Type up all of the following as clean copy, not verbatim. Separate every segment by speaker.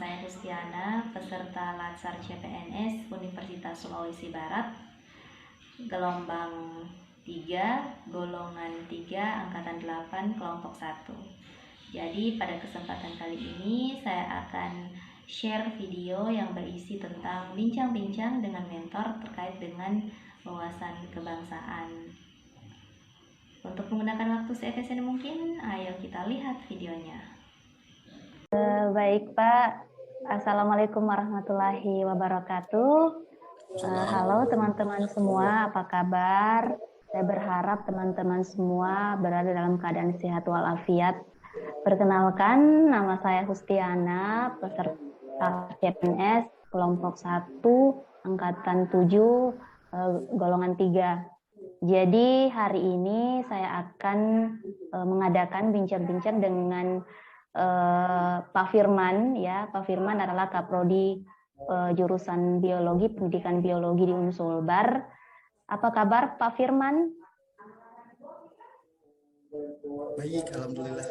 Speaker 1: saya Hustiana, peserta Latsar CPNS Universitas Sulawesi Barat, gelombang 3, golongan 3, angkatan 8, kelompok 1. Jadi pada kesempatan kali ini saya akan share video yang berisi tentang bincang-bincang dengan mentor terkait dengan wawasan kebangsaan. Untuk menggunakan waktu seefisien mungkin, ayo kita lihat videonya.
Speaker 2: Baik Pak, Assalamualaikum warahmatullahi wabarakatuh. Halo teman-teman semua, apa kabar? Saya berharap teman-teman semua berada dalam keadaan sehat walafiat. Perkenalkan, nama saya Hustiana, peserta CPNS kelompok 1, angkatan 7, golongan 3. Jadi hari ini saya akan mengadakan bincang-bincang dengan Pak Firman, ya. Pak Firman adalah Kaprodi jurusan Biologi, Pendidikan Biologi di Unsulbar. Apa kabar Pak Firman?
Speaker 3: Baik, alhamdulillah.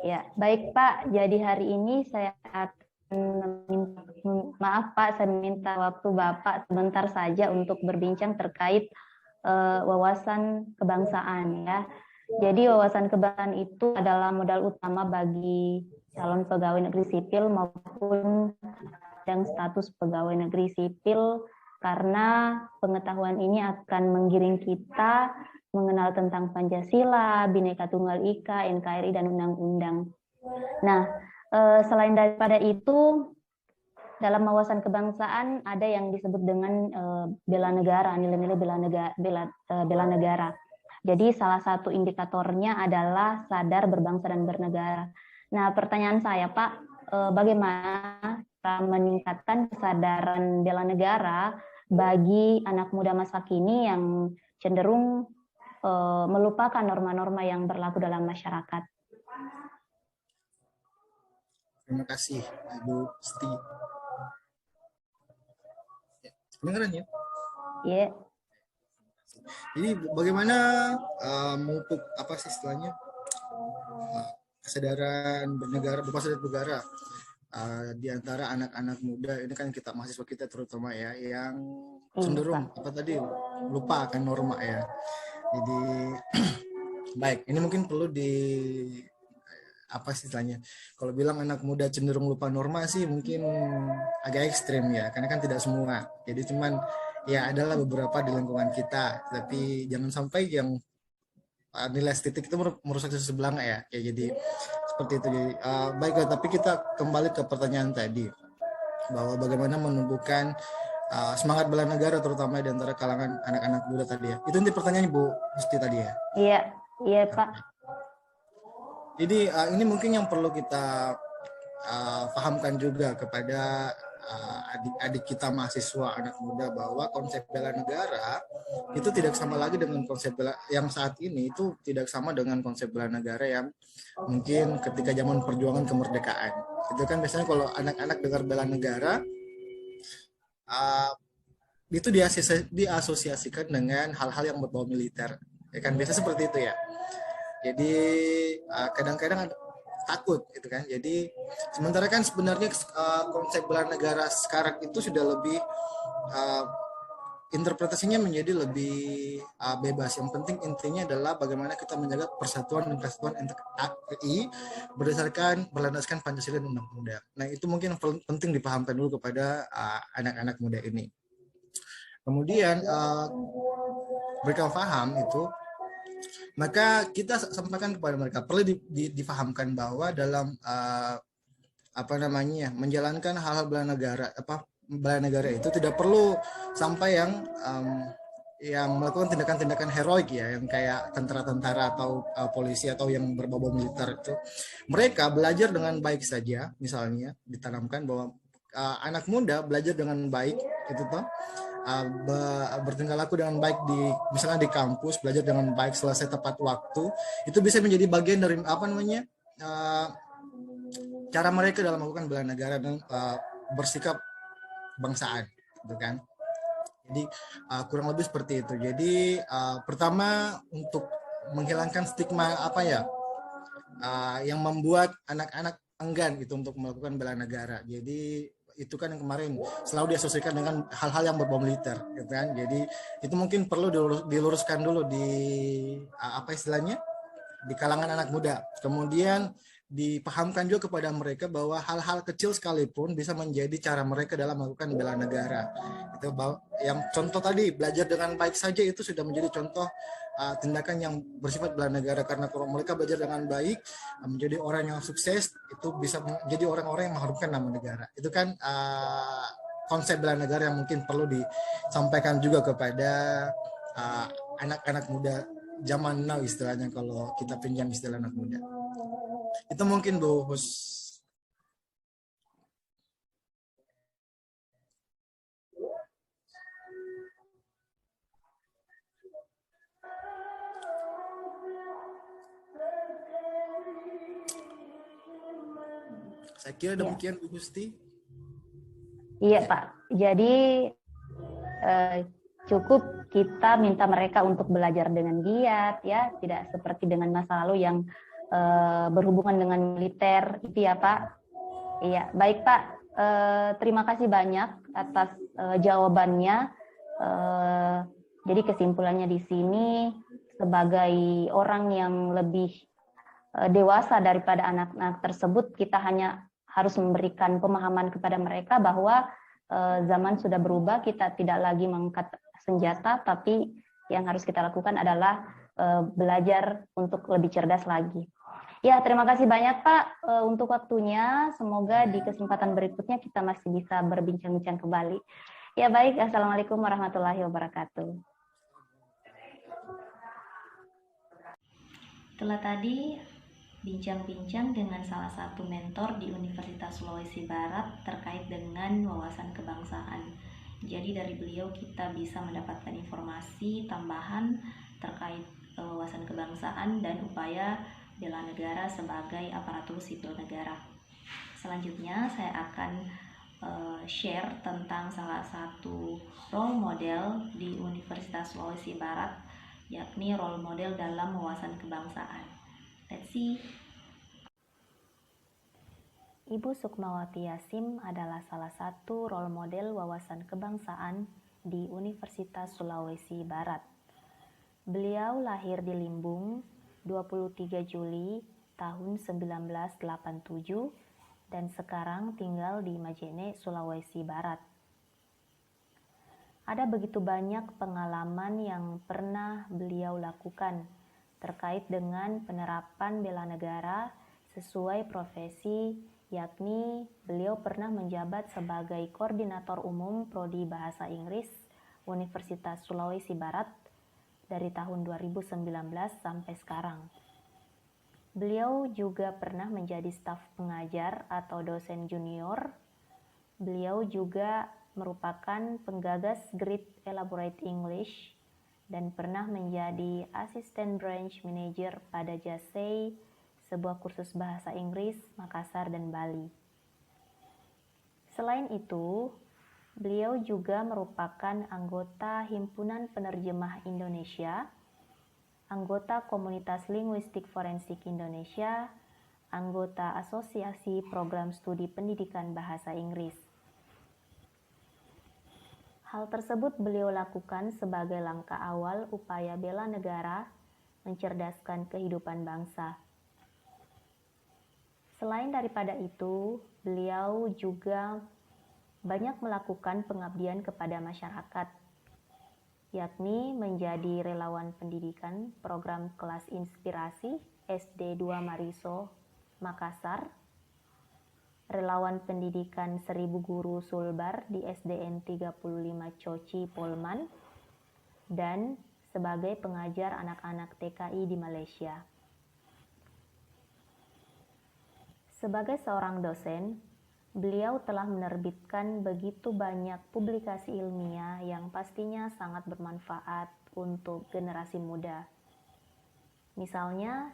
Speaker 2: Ya, baik Pak. Jadi hari ini saya akan maaf Pak, saya minta waktu Bapak sebentar saja untuk berbincang terkait wawasan kebangsaan, ya. Jadi wawasan kebangsaan itu adalah modal utama bagi calon pegawai negeri sipil maupun yang status pegawai negeri sipil, karena pengetahuan ini akan menggiring kita mengenal tentang Pancasila, Bhinneka Tunggal Ika, NKRI, dan undang-undang. Nah, selain daripada itu, dalam wawasan kebangsaan ada yang disebut dengan bela negara, nilai-nilai bela negara. Jadi salah satu indikatornya adalah sadar berbangsa dan bernegara. Nah, pertanyaan saya Pak, bagaimana cara meningkatkan kesadaran bela negara bagi anak muda masa kini yang cenderung melupakan norma-norma yang berlaku dalam masyarakat?
Speaker 3: Terima kasih, Ibu Sti. Kedengaran ya?
Speaker 2: Iya.
Speaker 3: Jadi bagaimana memupuk apa sih istilahnya kesadaran bernegara, berpasadar bernegara di antara anak-anak muda ini, kan kita mahasiswa kita terutama ya yang cenderung apa tadi lupa akan norma ya. Jadi baik, ini mungkin perlu di apa sih istilahnya, kalau bilang anak muda cenderung lupa norma sih mungkin agak ekstrim ya, karena kan tidak semua. Jadi cuman ya adalah beberapa di lingkungan kita, tapi jangan sampai yang nilai estetik itu merusak sisi sebelah ya. Jadi seperti itu. Jadi baiklah, tapi kita kembali ke pertanyaan tadi bahwa bagaimana menumbuhkan semangat bela negara terutama di antara kalangan anak-anak muda tadi ya. Itu nanti pertanyaannya Bu Gusti tadi ya.
Speaker 2: Iya Pak.
Speaker 3: Jadi ini mungkin yang perlu kita pahamkan juga kepada adik-adik kita mahasiswa anak muda, bahwa konsep bela negara itu tidak sama lagi dengan konsep bela yang saat ini, itu tidak sama dengan konsep bela negara yang mungkin ketika zaman perjuangan kemerdekaan. Itu kan biasanya kalau anak-anak dengar bela negara itu diasosiasikan dengan hal-hal yang berbau militer, ya kan, biasa seperti itu ya. Jadi kadang-kadang takut gitu kan. Jadi sementara kan sebenarnya konsep bela negara sekarang itu sudah lebih interpretasinya menjadi lebih bebas. Yang penting intinya adalah bagaimana kita menjaga persatuan dan kesatuan NKRI berdasarkan berlandaskan Pancasila dan Undang-Undang. Nah, itu mungkin penting dipahamkan dulu kepada anak-anak muda ini. Kemudian mereka paham itu, maka kita sampaikan kepada mereka, perlu difahamkan bahwa dalam menjalankan hal-hal bela negara itu tidak perlu sampai yang melakukan tindakan-tindakan heroik ya, yang kayak tentara-tentara atau polisi atau yang berbau militer itu. Mereka belajar dengan baik saja, misalnya ditanamkan bahwa anak muda belajar dengan baik itu toh, bertingkah laku dengan baik misalnya di kampus, belajar dengan baik, selesai tepat waktu, itu bisa menjadi bagian dari cara mereka dalam melakukan bela negara dan bersikap bangsaan, gitu kan. Jadi kurang lebih seperti itu. Jadi pertama, untuk menghilangkan stigma yang membuat anak-anak enggan gitu untuk melakukan bela negara. Jadi itu kan yang kemarin selalu diasosiasikan dengan hal-hal yang berbau militer, gitu kan. Jadi itu mungkin perlu diluruskan dulu di apa istilahnya, di kalangan anak muda. Kemudian dipahamkan juga kepada mereka bahwa hal-hal kecil sekalipun bisa menjadi cara mereka dalam melakukan bela negara. Itu yang contoh tadi, belajar dengan baik saja itu sudah menjadi contoh tindakan yang bersifat bela negara, karena kalau mereka belajar dengan baik menjadi orang yang sukses, itu bisa menjadi orang-orang yang mengharumkan nama negara. Itu kan konsep bela negara yang mungkin perlu disampaikan juga kepada anak-anak muda zaman now istilahnya, kalau kita pinjam istilah anak muda. Itu mungkin Bu Hus. Saya kira demikian Bu Gusti.
Speaker 2: Iya Pak, jadi cukup kita minta mereka untuk belajar dengan giat ya, tidak seperti dengan masa lalu yang berhubungan dengan militer itu ya Pak. Iya, baik Pak. Terima kasih banyak atas jawabannya. Jadi kesimpulannya di sini, sebagai orang yang lebih dewasa daripada anak-anak tersebut, kita hanya harus memberikan pemahaman kepada mereka bahwa zaman sudah berubah, kita tidak lagi mengangkat senjata, tapi yang harus kita lakukan adalah belajar untuk lebih cerdas lagi. Ya, terima kasih banyak Pak untuk waktunya. Semoga di kesempatan berikutnya kita masih bisa berbincang-bincang kembali. Ya baik, Assalamualaikum warahmatullahi wabarakatuh.
Speaker 1: Setelah tadi bincang-bincang dengan salah satu mentor di Universitas Sulawesi Barat terkait dengan wawasan kebangsaan. Jadi dari beliau kita bisa mendapatkan informasi tambahan terkait wawasan kebangsaan dan upaya bela negara sebagai aparatur sipil negara. Selanjutnya saya akan share tentang salah satu role model di Universitas Sulawesi Barat, yakni role model dalam wawasan kebangsaan. Let's see.
Speaker 2: Ibu Sukmawati Yasim adalah salah satu role model wawasan kebangsaan di Universitas Sulawesi Barat. Beliau lahir di Limbung 23 Juli tahun 1987 dan sekarang tinggal di Majene, Sulawesi Barat. Ada begitu banyak pengalaman yang pernah beliau lakukan terkait dengan penerapan bela negara sesuai profesi, yakni beliau pernah menjabat sebagai Koordinator Umum Prodi Bahasa Inggris Universitas Sulawesi Barat dari tahun 2019 sampai sekarang. Beliau juga pernah menjadi staf pengajar atau dosen junior. Beliau juga merupakan penggagas Great Elaborate English dan pernah menjadi asisten branch manager pada JASEI, sebuah kursus bahasa Inggris Makassar dan Bali. Selain itu, beliau juga merupakan anggota Himpunan Penerjemah Indonesia, anggota Komunitas Linguistik Forensik Indonesia, anggota Asosiasi Program Studi Pendidikan Bahasa Inggris. Hal tersebut beliau lakukan sebagai langkah awal upaya bela negara mencerdaskan kehidupan bangsa. Selain daripada itu, beliau juga banyak melakukan pengabdian kepada masyarakat, yakni menjadi relawan pendidikan program kelas inspirasi SD 2 Mariso, Makassar, relawan pendidikan 1000 guru Sulbar di SDN 35 Coci, Polman, dan sebagai pengajar anak-anak TKI di Malaysia. Sebagai seorang dosen, beliau telah menerbitkan begitu banyak publikasi ilmiah yang pastinya sangat bermanfaat untuk generasi muda. Misalnya,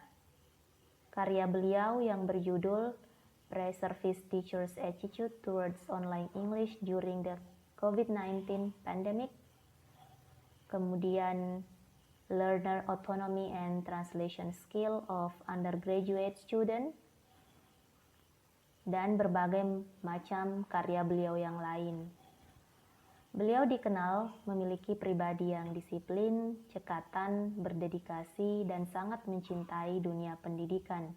Speaker 2: karya beliau yang berjudul Pre-Service Teachers' Attitude Towards Online English During the COVID-19 Pandemic, kemudian Learner Autonomy and Translation Skill of Undergraduate Student, dan berbagai macam karya beliau yang lain. Beliau dikenal memiliki pribadi yang disiplin, cekatan, berdedikasi, dan sangat mencintai dunia pendidikan.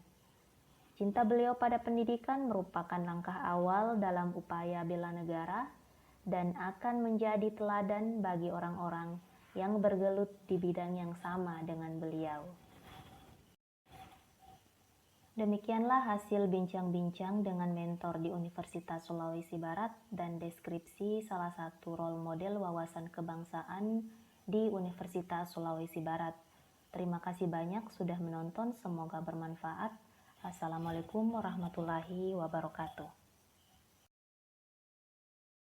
Speaker 2: Cinta beliau pada pendidikan merupakan langkah awal dalam upaya bela negara dan akan menjadi teladan bagi orang-orang yang bergelut di bidang yang sama dengan beliau. Demikianlah hasil bincang-bincang dengan mentor di Universitas Sulawesi Barat dan deskripsi salah satu role model wawasan kebangsaan di Universitas Sulawesi Barat. Terima kasih banyak sudah menonton, semoga bermanfaat. Assalamualaikum warahmatullahi wabarakatuh.